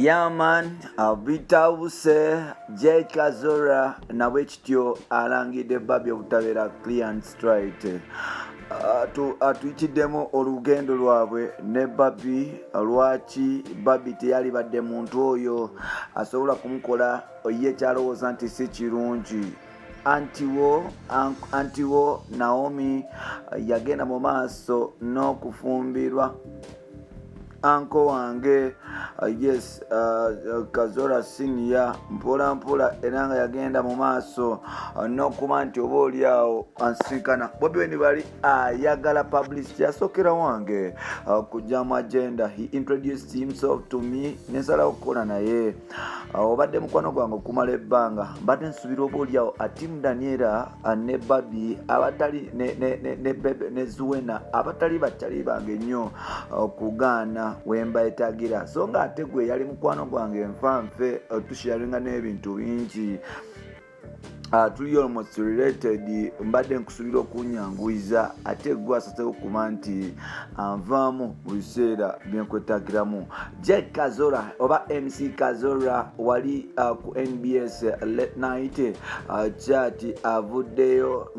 Yeah man, bitawuse J Kazora na bwekityo alangidde Babi obutabeera clean straight. Atuyikiddemu olugendo lwabwe ne Babi lwaki Babi teyali badde muntu oyo asobola kumukola ye kyalowooza nti si kirungi. Antiwo Naomi yagenda mu maaso n'okufumbirwa anko wange Kazora Senior mpola mpola era nga yagenda mu maaso n'okuba nti oba oli awo ansinkana Bobi Wine bali ayagala publicity yasookera wange kujja mu agenda. He introduced himself to me nesalawo okukola naye obadde mukwano gwange okumala ebbanga mbadde nsubira oba oli awo Atimu Daniela ne Babi abatali ne Zuwena abatali bakyali bange nnyo okugaana wemba etagira so nga ate gwe yali mukwano gwange nfanfe tusharinga n'ebintu bingi tuli almost related. Mbadde nkusubira okunyanguiza ate gwe asazeewo okuba nti anvaamu mu biseera byenkwetagiramu. J Kazora oba MC Kazora wali ku NBS late night chat avuddeyo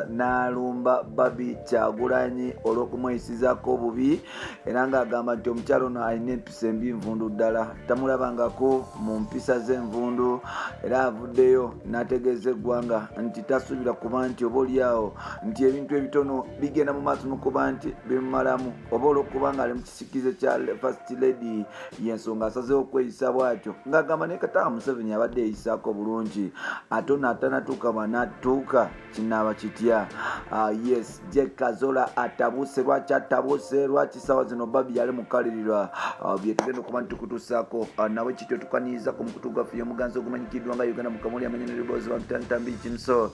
n'alumba Babi Kyagulanyi olw'okumweyisizaako obubi era ng'agamba nti omukyalo ono alina empisa embi nvundu ddala tamulabangako mu mpisa z'envundu era avuddeyo n'ategeeza eggwanga nti tasuubira kuba nti oba oli awo nti ebintu ebitono bigenda mu maaso n'okuba nti bimumalamu oba olw'okuba nga ali mu kisikizo kya First Lady y'ensonga asazeewo okweyisa bw'atyo ng'agamba ne Kataha Museveni abadde eyisaako bulungi ate ono atanatuuka bw'anaatuuka kinaaba kitya. Yes, J Kazora atabuse. Lwaki atabuse? Lwaki ssaawa zino Babi yali mukalirirwa bye tugenda okuba nti tukutuusaako nawe kityo tukaniriza ku mukutu gwaffe y'omuganzi ogumanyikiddwa nga Uganda mu kamuli amanya n'ebiboozi bamutantambi kimso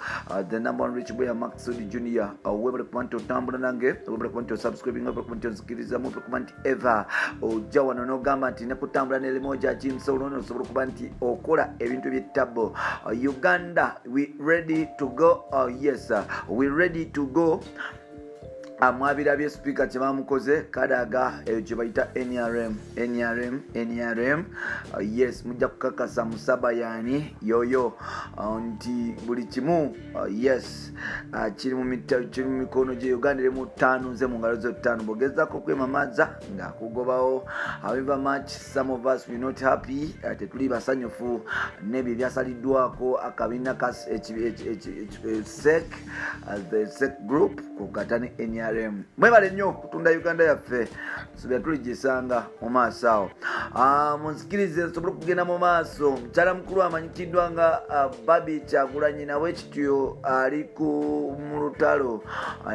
the number one rich boy Maxud Junior webale kuba nti otambula nange webale kuba nti osubscribing webale kuba nti onzikirizamu webale kuba nti eva ojja wano n'ogamba nti ne kutambula n'eremoja kimso olwono osobola okuba nti okola ebintu by'ettabo. Uganda, we ready to go? Yes, we ready to go. Mwabirabye speaker kye bamukoze kadaga kye bayita NRM. Yes, mujja kukakasa musaba yani yoyo nti buli kimu yes kiri mu mikono gye Uganda mu 5 nze mu ngalo zo 5 bogezako kwemamaza nga kugobawo. However much some of us we not happy tetuli basanyufu nebyo byasaliddwako akabina ka SEC the SEC group kukatani NRM. Mwebale nnyo kutunda Uganda yaffe subira tuligisanga mu maaso awo. Munsikirize nsobole okugenda mu maaso. Mukyala mukulu amanyikiddwa nga Babi Kyagulanyi nawe kityo ali mu lutalo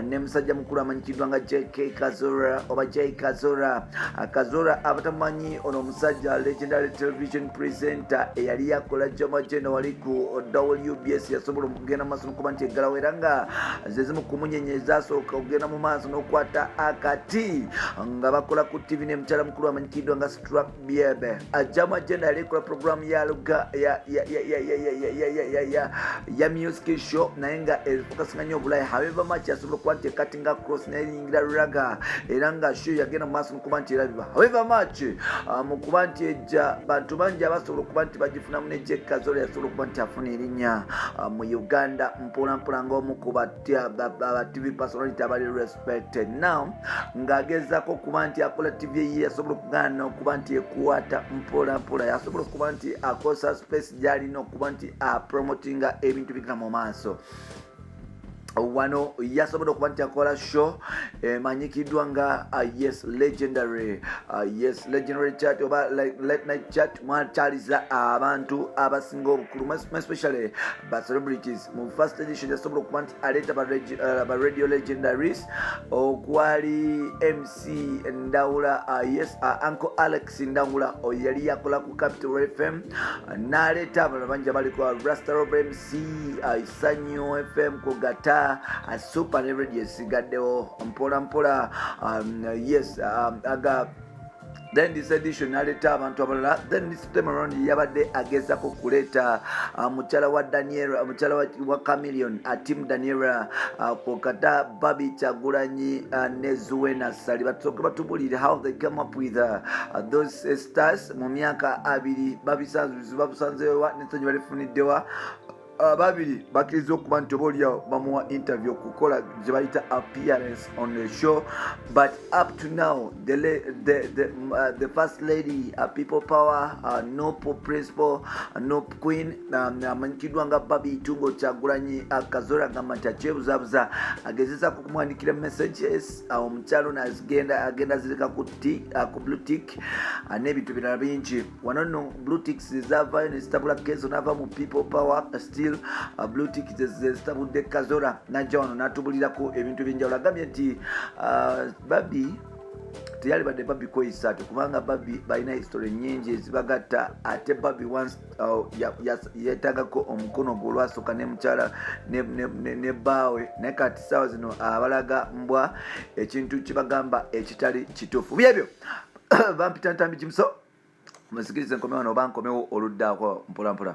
ne musajja mukulu amanyikiddwa nga JK Kazora oba J Kazora. Kazora abatamanyi ono omusajja legendary television presenter eyali yakola Joma Jeno wali ku WBS yasobola okugenda mu maaso n'okuba nti eggalawo era nga zezimu kumunyenyeza asooka okugenda mu maaso n'okwata akati nga bakola ku TV ne mukyala mukulu amanyikiddwa nga Struck Biebe. Jama Agenda yali ekola program ya luga ya music show naye nga efokasinga nnyo obulayi. However much yasobola okuba nti ekatinga cross neyingira raga era nga show yagenda mu maaso n'okuba nti erabibwa. However much mu kuba nti ejja bantu bangi abasobola okuba nti bagifunamu ne J Kazora yasobola okuba nti afuna erinnya mu Uganda mpolampola ng'omu ku ba TV personality abali respected. Now ng'agezaako okuba nti akola TV ye yasobola okugaana okuba nti ekuwaata mpolampola yasobola okuba nti akosa space gy'alina okuba nti apromotinga ebintu bigenda mu maaso. Wano yasobola okuba nti akola show manyikiddwa nga yes legendary chat oba late night chat mwakyaliza abantu abasinga obukulu especially ba celebrities. Mu first edition yasobola okuba nti aleeta ba radio legendaries okwali MC Ndawula Uncle Alex Ndawula yali yakola ku Capital FM n'aleeta abantu bangi abali ku Rasta Rob MC Isanyo FM ku Gata super radio sigaddewo mpola mpola. Yes aga then this edition naleta abantu abalala, then this time around yabadde agezako kuleta mukyala wa Daniela, mukyala wa Chameleon, Team Daniela, kokata Bobby Kyagulanyi ne Zuena Sali batubulire how they came up with those stars mu myaka abiri babusanzewa n'ensonyi balifuniddewa. Babiri bakiriza okuba nti obaoliawo bamuwa interview okukola gye bayita appearance on the show, but up to now the first lady, people power, no principal, no queen, amanyikiddwa nga Bobby Itungo Kyagulanyi Kazola agamba nti akyebuzabuza agezezaako kumwandikira messages, omukyalo agenda zireka ku blue tick n'ebintu birala bingi. Wano nno blue ticks zavayo ne zitabula Kenzo n'ava mu people power, still blue tick zitabudde Kazola najja wano n'atubulirako ebintu binjawulo. Agambye nti Bobby teyali badde Bobby kweyisa ati kubanga Bobby balina history nyingi ezibagatta, ate Bobby once yeetagako omukono gwe olwasooka ne mukyala ne bbaawe, naye kati ssaawa zino abalaga mbwa ekintu kibagamba ekitali kituufu. Byebyo bampita ntambi kimuso musikirize nkomewo n'oba nkomewo oluddaako mpolampola.